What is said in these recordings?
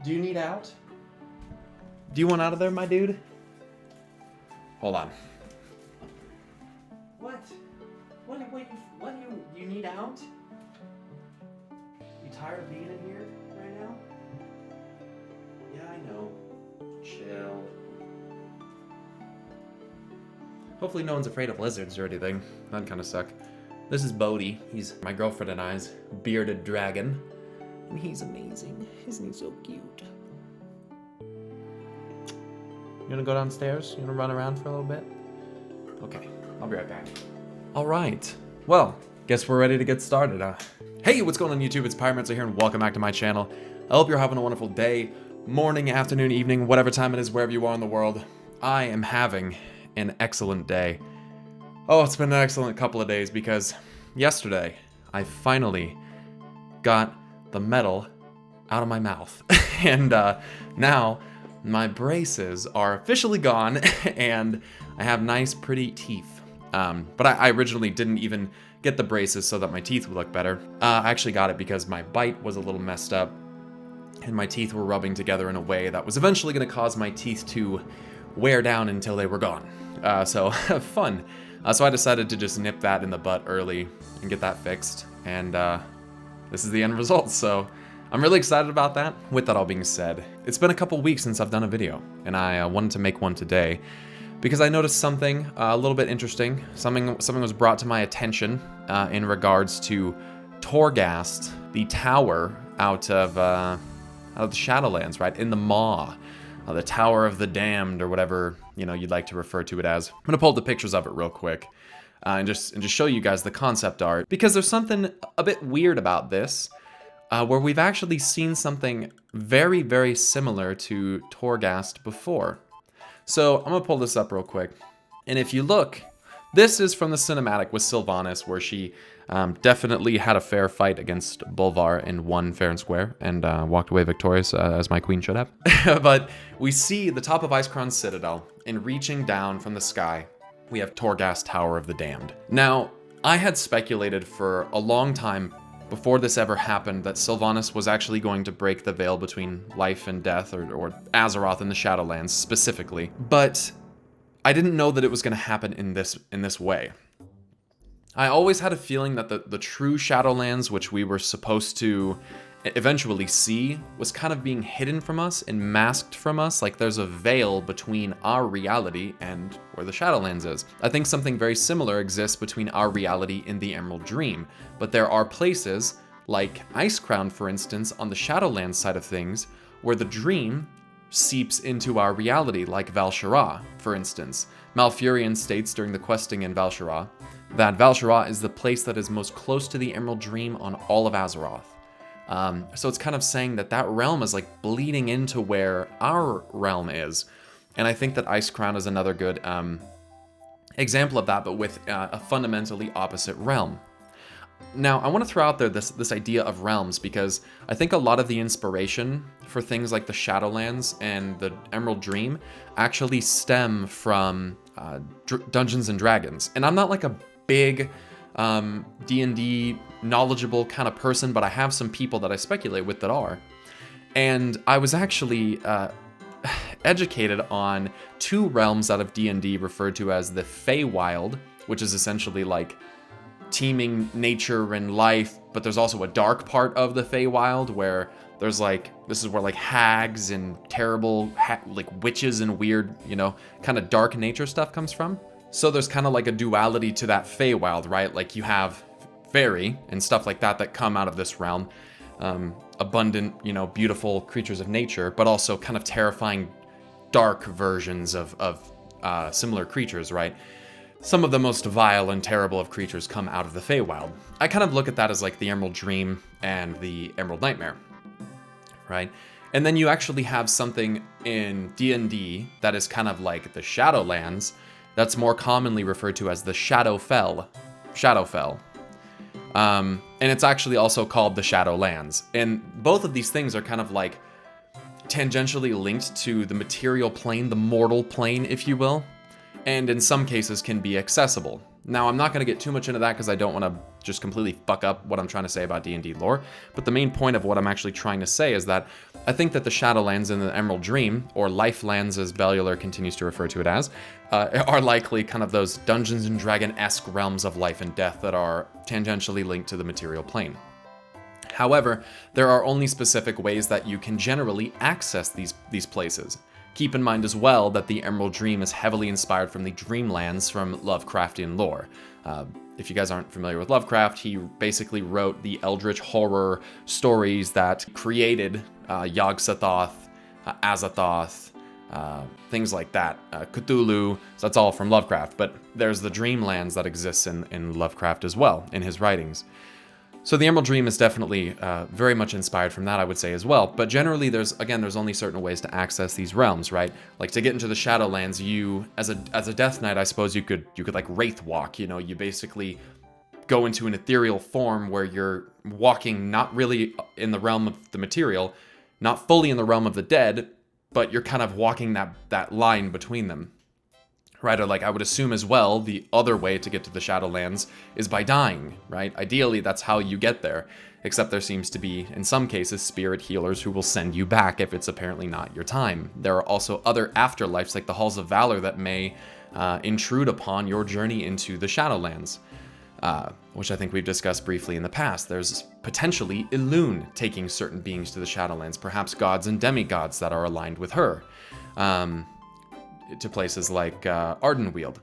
Do you need out? Do you want out of there, my dude? Hold on. What? What do you need out? You tired of being in here right now? Yeah, I know. Chill. Hopefully no one's afraid of lizards or anything. That'd kind of suck. This is Bodhi. He's my girlfriend and I's bearded dragon. And he's amazing. Isn't he so cute? You wanna go downstairs? You wanna run around for a little bit? Okay, I'll be right back. All right. Well, guess we're ready to get started. Hey, what's going on YouTube? It's Pyromancer here and welcome back to my channel. I hope you're having a wonderful day, morning, afternoon, evening, whatever time it is, wherever you are in the world. I am having an excellent day. Oh, it's been an excellent couple of days because yesterday I finally got the metal out of my mouth. And now my braces are officially gone and I have nice, pretty teeth. But I originally didn't even get the braces so that my teeth would look better. I actually got it because my bite was a little messed up and my teeth were rubbing together in a way that was eventually going to cause my teeth to wear down until they were gone. So fun. So I decided to just nip that in the butt early and get that fixed. And this is the end result. So I'm really excited about that. With that all being said, it's been a couple weeks since I've done a video and I wanted to make one today because I noticed something a little bit interesting. Something was brought to my attention in regards to Torghast, the tower out of the Shadowlands, right? In the Maw. The Tower of the Damned, or whatever you'd like to refer to it as. I'm gonna pull up the pictures of it real quick, and just show you guys the concept art, because there's something a bit weird about this, where we've actually seen something very, very similar to Torghast before. So I'm gonna pull this up real quick, and if you look, this is from the cinematic with Sylvanas, where she definitely had a fair fight against Bolvar and won fair and square, and walked away victorious, as my queen should have. But we see the top of Icecrown's Citadel, and reaching down from the sky, we have Torghast Tower of the Damned. Now, I had speculated for a long time before this ever happened that Sylvanas was actually going to break the veil between life and death, or Azeroth and the Shadowlands specifically, but I didn't know that it was going to happen in this way. I always had a feeling that the true Shadowlands, which we were supposed to eventually see, was kind of being hidden from us and masked from us, like there's a veil between our reality and where the Shadowlands is. I think something very similar exists between our reality and the Emerald Dream, but there are places, like Icecrown for instance, on the Shadowlands side of things, where the dream seeps into our reality, like Val'sharah, for instance. Malfurion states during the questing in Val'sharah that Val'sharah is the place that is most close to the Emerald Dream on all of Azeroth. So it's kind of saying that that realm is like bleeding into where our realm is. And I think that Icecrown is another good example of that, but with a fundamentally opposite realm. Now, I want to throw out there this idea of realms, because I think a lot of the inspiration for things like the Shadowlands and the Emerald Dream actually stem from Dungeons and Dragons. And I'm not like a big D&D knowledgeable kind of person, but I have some people that I speculate with that are. And I was actually educated on two realms out of D&D referred to as the Feywild, which is essentially like teeming nature and life, but there's also a dark part of the Feywild where there's like, this is where like hags and terrible like witches and weird, kind of dark nature stuff comes from. So there's kind of like a duality to that Feywild, right? Like you have fairy and stuff like that come out of this realm, abundant, beautiful creatures of nature, but also kind of terrifying dark versions of similar creatures, right? Some of the most vile and terrible of creatures come out of the Feywild. I kind of look at that as like the Emerald Dream and the Emerald Nightmare, right? And then you actually have something in D&D that is kind of like the Shadowlands, that's more commonly referred to as the Shadowfell. And it's actually also called the Shadowlands. And both of these things are kind of like tangentially linked to the material plane, the mortal plane, if you will. And in some cases can be accessible. Now, I'm not going to get too much into that because I don't want to just completely fuck up what I'm trying to say about D&D lore, but the main point of what I'm actually trying to say is that I think that the Shadowlands and the Emerald Dream, or Lifelands as Bellular continues to refer to it as, are likely kind of those Dungeons and Dragon-esque realms of life and death that are tangentially linked to the material plane. However, there are only specific ways that you can generally access these places. Keep in mind as well that the Emerald Dream is heavily inspired from the Dreamlands from Lovecraftian lore. If you guys aren't familiar with Lovecraft, he basically wrote the eldritch horror stories that created Yog-Sothoth, Azathoth, things like that, Cthulhu, so that's all from Lovecraft. But there's the Dreamlands that exists in Lovecraft as well, in his writings. So the Emerald Dream is definitely very much inspired from that, I would say, as well. But generally, there's only certain ways to access these realms, right? Like to get into the Shadowlands, you, as a Death Knight, I suppose you could like Wraith Walk. You know, you basically go into an ethereal form where you're walking not really in the realm of the material, not fully in the realm of the dead, but you're kind of walking that line between them. Right, or like I would assume as well, the other way to get to the Shadowlands is by dying, right? Ideally, that's how you get there, except there seems to be, in some cases, spirit healers who will send you back if it's apparently not your time. There are also other afterlives, like the Halls of Valor, that may intrude upon your journey into the Shadowlands, which I think we've discussed briefly in the past. There's potentially Elune taking certain beings to the Shadowlands, perhaps gods and demigods that are aligned with her. To places like Ardenweald.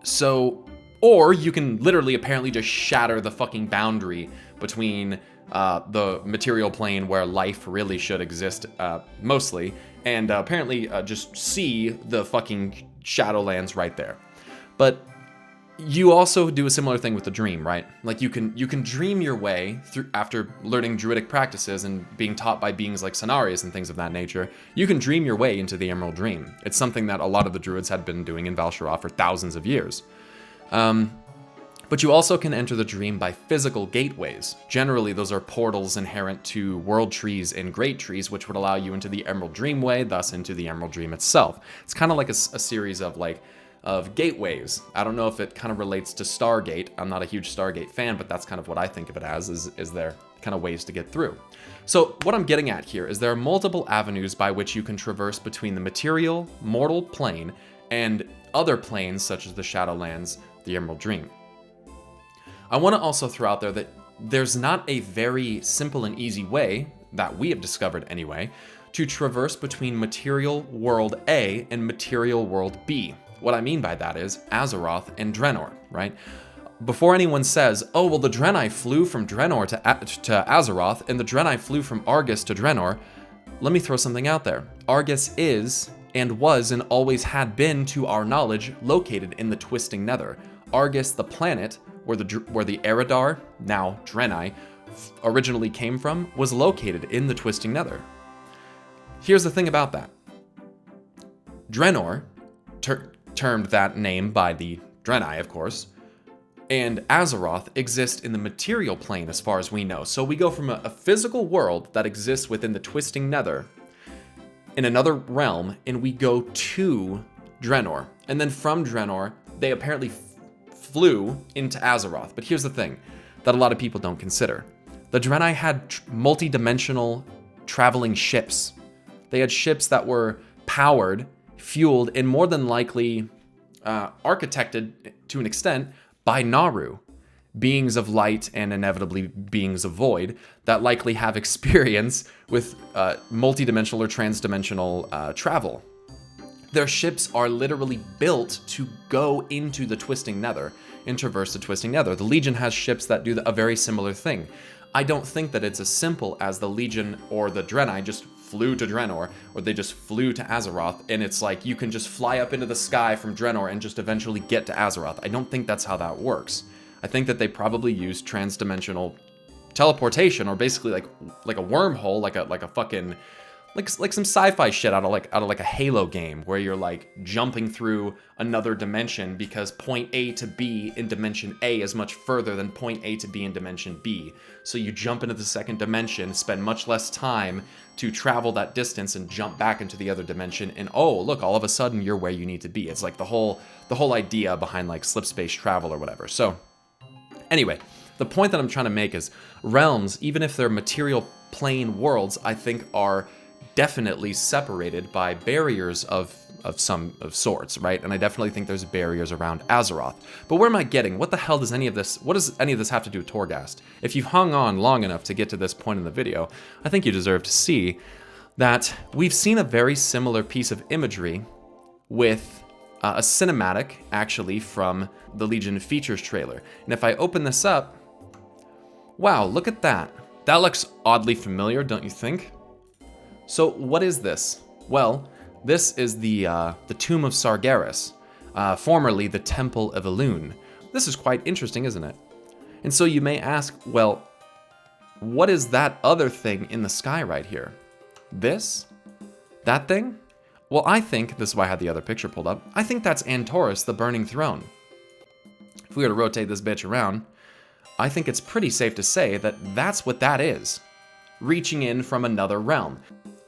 So, or you can literally apparently just shatter the fucking boundary between the material plane where life really should exist mostly, and apparently just see the fucking Shadowlands right there. But you also do a similar thing with the dream, right? Like you can dream your way through after learning druidic practices and being taught by beings like Cenarius and things of that nature. You can dream your way into the Emerald Dream. It's something that a lot of the druids had been doing in Val-Shara for thousands of years. But you also can enter the dream by physical gateways. Generally, those are portals inherent to world trees and great trees, which would allow you into the Emerald Dreamway, thus into the Emerald Dream itself. It's kind of like a series of gateways. I don't know if it kind of relates to Stargate. I'm not a huge Stargate fan, but that's kind of what I think of it as, is there kind of ways to get through. So what I'm getting at here is there are multiple avenues by which you can traverse between the material, mortal plane, and other planes such as the Shadowlands, the Emerald Dream. I want to also throw out there that there's not a very simple and easy way, that we have discovered anyway, to traverse between Material World A and Material World B. What I mean by that is Azeroth and Draenor, right? Before anyone says, oh, well, the Draenei flew from Draenor to Azeroth, and the Draenei flew from Argus to Draenor, let me throw something out there. Argus is, and was, and always had been, to our knowledge, located in the Twisting Nether. Argus, the planet, where the Eredar, now Draenei, originally came from, was located in the Twisting Nether. Here's the thing about that. Draenor, termed that name by the Draenei, of course, and Azeroth exist in the material plane as far as we know. So we go from a physical world that exists within the Twisting Nether in another realm, and we go to Draenor. And then from Draenor, they apparently flew into Azeroth. But here's the thing that a lot of people don't consider. The Draenei had multi-dimensional traveling ships. They had ships that were powered, fueled, and more than likely architected to an extent by Naru, beings of light and inevitably beings of void that likely have experience with multidimensional or transdimensional travel. Their ships are literally built to go into the Twisting Nether and traverse the Twisting Nether. The Legion has ships that do a very similar thing. I don't think that it's as simple as the Legion or the Draenei just flew to Draenor, or they just flew to Azeroth, and it's like you can just fly up into the sky from Draenor and just eventually get to Azeroth. I don't think that's how that works. I think that they probably use transdimensional teleportation, or basically like a wormhole, like a fucking like some sci-fi shit out of like a Halo game where you're like jumping through another dimension because point A to B in dimension A is much further than point A to B in dimension B. So you jump into the second dimension, spend much less time to travel that distance and jump back into the other dimension, and oh look, all of a sudden you're where you need to be. It's like the whole idea behind like slip space travel or whatever. So anyway, the point that I'm trying to make is realms, even if they're material plane worlds, I think are definitely separated by barriers of sorts, right? And I definitely think there's barriers around Azeroth. But where am I getting? What the hell does what does any of this have to do with Torghast? If you've hung on long enough to get to this point in the video, I think you deserve to see that we've seen a very similar piece of imagery with a cinematic, actually, from the Legion Features trailer. And if I open this up, wow, look at that. That looks oddly familiar, don't you think? So what is this? Well, this is the Tomb of Sargeras, formerly the Temple of Elune. This is quite interesting, isn't it? And so you may ask, well, what is that other thing in the sky right here? This? That thing? Well, I think, this is why I had the other picture pulled up, I think that's Antorus, the Burning Throne. If we were to rotate this bitch around, I think it's pretty safe to say that that's what that is. Reaching in from another realm.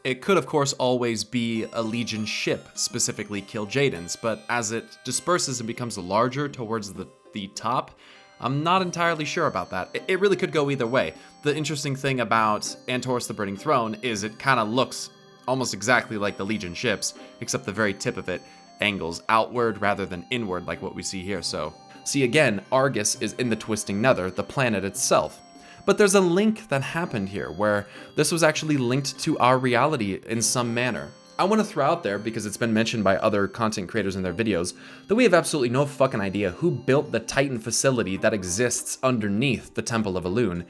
It could, of course, always be a Legion ship, specifically kil'jaedens, but as it disperses and becomes larger towards the top, I'm not entirely sure about that. It really could go either way. The interesting thing about Antorus the Burning Throne is it kind of looks almost exactly like the Legion ships, except the very tip of it angles outward rather than inward like what we see here. So, see again, Argus is in the Twisting Nether, the planet itself. But there's a link that happened here where this was actually linked to our reality in some manner. I want to throw out there, because it's been mentioned by other content creators in their videos, that we have absolutely no fucking idea who built the Titan facility that exists underneath the Temple of Elune.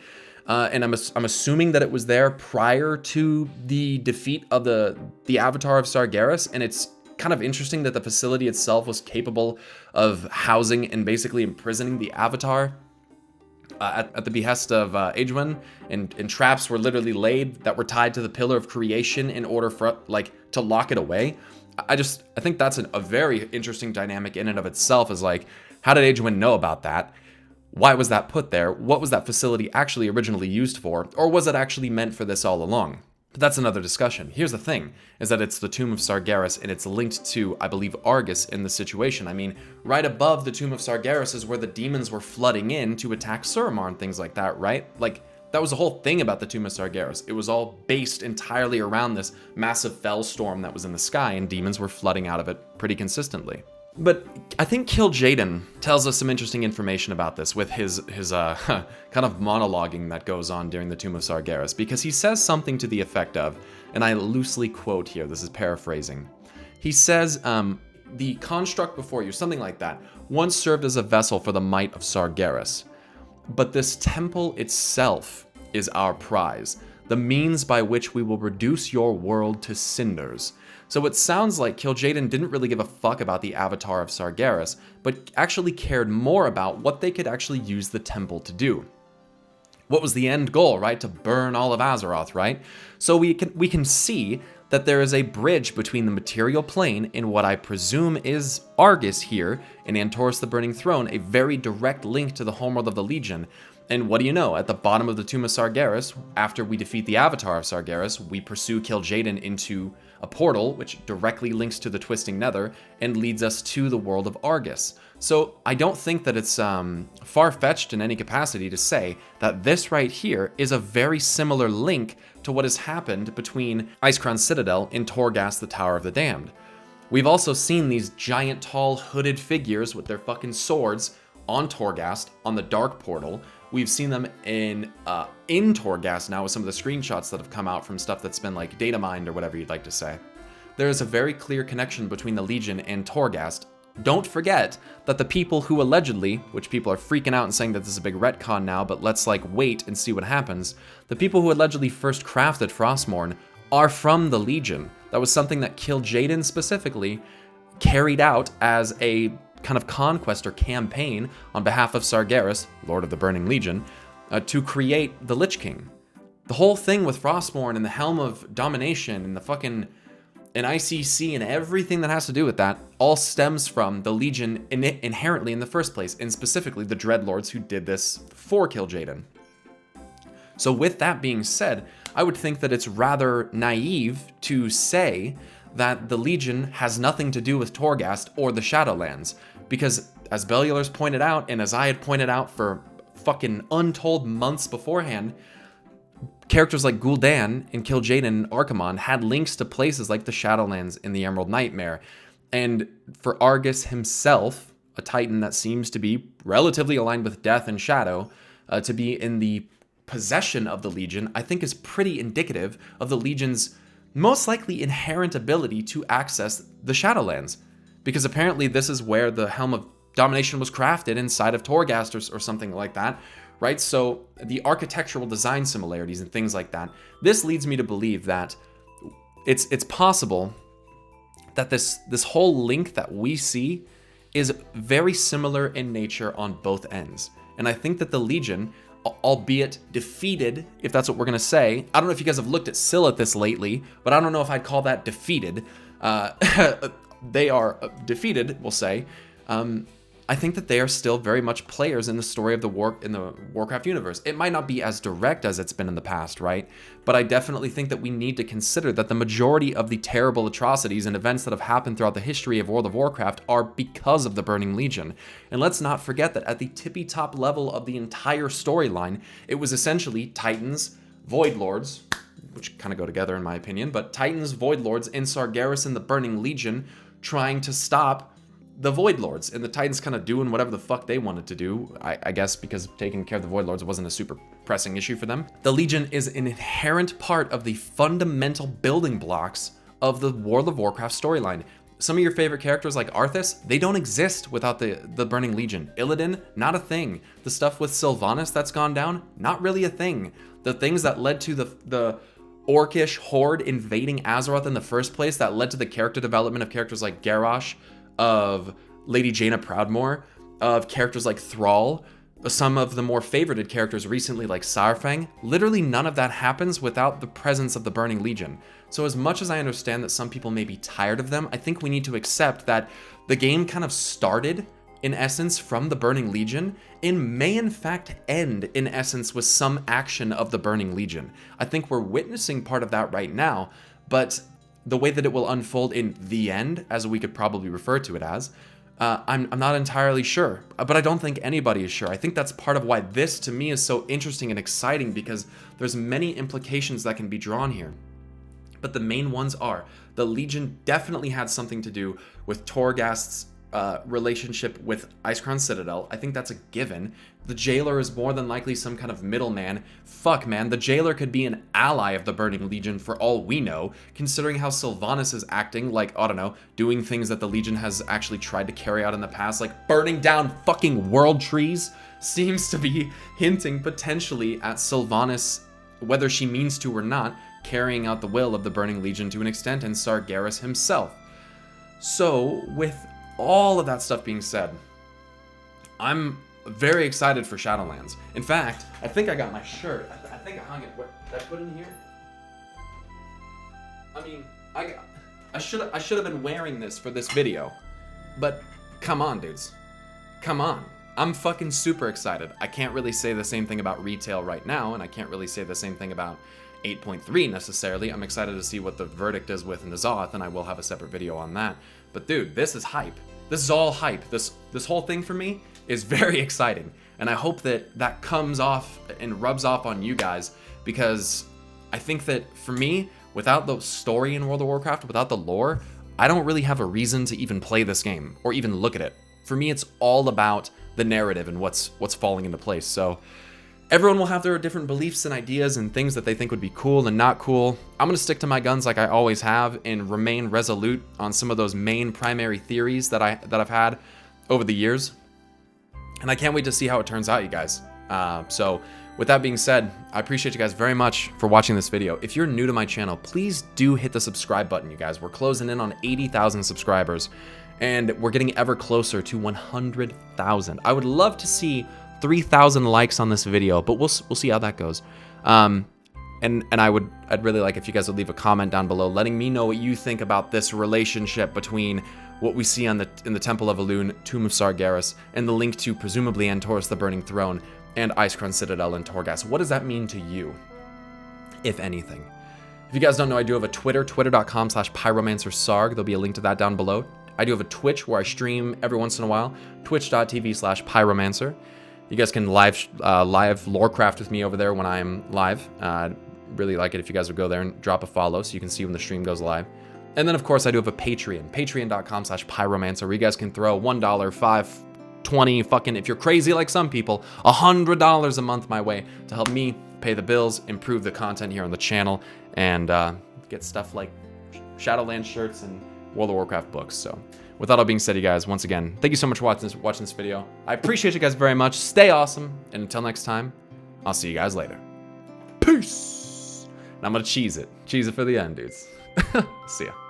And I'm assuming that it was there prior to the defeat of the Avatar of Sargeras, and it's kind of interesting that the facility itself was capable of housing and basically imprisoning the Avatar. At the behest of Aeduan, and traps were literally laid that were tied to the Pillar of Creation in order for, like, to lock it away. I think that's a very interesting dynamic in and of itself, is like, how did Aeduan know about that? Why was that put there? What was that facility actually originally used for? Or was it actually meant for this all along? But that's another discussion. Here's the thing, is that it's the Tomb of Sargeras, and it's linked to, I believe, Argus in the situation. I mean, right above the Tomb of Sargeras is where the demons were flooding in to attack Suramar and things like that, right? Like, that was the whole thing about the Tomb of Sargeras. It was all based entirely around this massive fell storm that was in the sky, and demons were flooding out of it pretty consistently. But I think kil'jaeden tells us some interesting information about this with his kind of monologuing that goes on during the Tomb of Sargeras, because he says something to the effect of, and I loosely quote here, this is paraphrasing. He says, the construct before you, something like that, once served as a vessel for the might of Sargeras. But this temple itself is our prize, the means by which we will reduce your world to cinders. So it sounds like kil'jaeden didn't really give a fuck about the Avatar of Sargeras, but actually cared more about what they could actually use the temple to do. What was the end goal, right? To burn all of Azeroth, right? So we can see that there is a bridge between the material plane and what I presume is Argus here in Antorus the Burning Throne, a very direct link to the homeworld of the Legion. And what do you know? At the bottom of the Tomb of Sargeras, after we defeat the Avatar of Sargeras, we pursue kil'jaeden into a portal, which directly links to the Twisting Nether and leads us to the world of Argus. So I don't think that it's far-fetched in any capacity to say that this right here is a very similar link to what has happened between Icecrown Citadel and Torghast, the Tower of the Damned. We've also seen these giant, tall, hooded figures with their fucking swords on Torghast, on the Dark Portal. We've seen them in Torghast now with some of the screenshots that have come out from stuff that's been like data mined or whatever you'd like to say. There is a very clear connection between the Legion and Torghast. Don't forget that the people who allegedly, which people are freaking out and saying that this is a big retcon now, but let's like wait and see what happens. The people who allegedly first crafted Frostmourne are from the Legion. That was something that kil'jaeden specifically carried out as a kind of conquest or campaign on behalf of Sargeras, Lord of the Burning Legion, to create the Lich King. The whole thing with Frostborn and the Helm of Domination and the fucking and ICC and everything that has to do with that all stems from the Legion inherently in the first place, and specifically the Dreadlords who did this for kil'jaeden. So with that being said, I would think that it's rather naive to say that the Legion has nothing to do with Torghast or the Shadowlands, because as Bellular's pointed out, and as I had pointed out for fucking untold months beforehand, characters like Gul'dan and kil'jaeden and Archimonde had links to places like the Shadowlands in the Emerald Nightmare. And for Argus himself, a Titan that seems to be relatively aligned with Death and Shadow, to be in the possession of the Legion, I think is pretty indicative of the Legion's most likely inherent ability to access the Shadowlands. Because apparently this is where the Helm of Domination was crafted, inside of Torghast or something like that. Right, so the architectural design similarities and things like that. This leads me to believe that it's possible that this whole link that we see is very similar in nature on both ends. And I think that the Legion, albeit defeated, if that's what we're gonna say, I don't know if you guys have looked at Silithus lately, but I don't know if I'd call that defeated. They are defeated, we'll say. I think that they are still very much players in the story of the Warcraft universe. It might not be as direct as it's been in the past, right? But I definitely think that we need to consider that the majority of the terrible atrocities and events that have happened throughout the history of World of Warcraft are because of the Burning Legion. And let's not forget that at the tippy-top level of the entire storyline, it was essentially Titans, Void Lords, which kind of go together in my opinion, but Titans, Void Lords, and Sargeras and the Burning Legion trying to stop the Void Lords, and the Titans kind of doing whatever the fuck they wanted to do, I guess because taking care of the Void Lords wasn't a super pressing issue for them. The Legion is an inherent part of the fundamental building blocks of the World of Warcraft storyline. Some of your favorite characters like Arthas, they don't exist without the Burning Legion. Illidan, not a thing. The stuff with Sylvanas that's gone down, not really a thing. The things that led to the Orcish horde invading Azeroth in the first place, that led to the character development of characters like Garrosh, of Lady Jaina Proudmoore, of characters like Thrall, some of the more favorited characters recently like Saurfang. Literally none of that happens without the presence of the Burning Legion. So as much as I understand that some people may be tired of them, I think we need to accept that the game kind of started in essence from the Burning Legion and may in fact end in essence with some action of the Burning Legion. I think we're witnessing part of that right now, but the way that it will unfold in the end, as we could probably refer to it as, I'm not entirely sure, but I don't think anybody is sure. I think that's part of why this to me is so interesting and exciting, because there's many implications that can be drawn here. But the main ones are, the Legion definitely had something to do with Torghast's relationship with Icecrown Citadel. I think that's a given. The Jailer is more than likely some kind of middleman. Fuck, man, the Jailer could be an ally of the Burning Legion for all we know, considering how Sylvanas is acting, like, I don't know, doing things that the Legion has actually tried to carry out in the past, like burning down fucking world trees, seems to be hinting potentially at Sylvanas, whether she means to or not, carrying out the will of the Burning Legion to an extent, and Sargeras himself. So, with all of that stuff being said, I'm very excited for Shadowlands. In fact, I think I got my shirt. I think I hung it. What did I put in here? I mean, I should have been wearing this for this video. But come on, dudes. Come on. I'm fucking super excited. I can't really say the same thing about retail right now, and I can't really say the same thing about 8.3 necessarily. I'm excited to see what the verdict is with N'Zoth, and I will have a separate video on that. But dude, this is hype. This is all hype. This whole thing for me is very exciting, and I hope that that comes off and rubs off on you guys, because I think that for me, without the story in World of Warcraft, without the lore, I don't really have a reason to even play this game or even look at it. For me, it's all about the narrative and what's falling into place. So everyone will have their different beliefs and ideas and things that they think would be cool and not cool. I'm going to stick to my guns like I always have and remain resolute on some of those main primary theories that I've had over the years. And I can't wait to see how it turns out, you guys. So with that being said, I appreciate you guys very much for watching this video. If you're new to my channel, please do hit the subscribe button, you guys. We're closing in on 80,000 subscribers, and we're getting ever closer to 100,000. I would love to see 3,000 likes on this video, but we'll see how that goes. And And I'd really like if you guys would leave a comment down below letting me know what you think about this relationship between what we see in the Temple of Elune, Tomb of Sargeras, and the link to presumably Antorus the Burning Throne and Icecrown Citadel and Torghast. What does that mean to you, if anything? If you guys don't know, I do have a Twitter, twitter.com/pyromancersarg. There'll be a link to that down below. I do have a Twitch where I stream every once in a while, twitch.tv/pyromancer. You guys can live lorecraft with me over there when I'm live. I'd really like it if you guys would go there and drop a follow so you can see when the stream goes live. And then, of course, I do have a Patreon, patreon.com/pyromancer, where you guys can throw $1, $5, $20, fucking, if you're crazy like some people, $100 a month my way to help me pay the bills, improve the content here on the channel, and get stuff like Shadowlands shirts and World of Warcraft books. So with that all being said, you guys, once again, thank you so much for watching this video. I appreciate you guys very much. Stay awesome. And until next time, I'll see you guys later. Peace. And I'm going to cheese it. Cheese it for the end, dudes. See ya.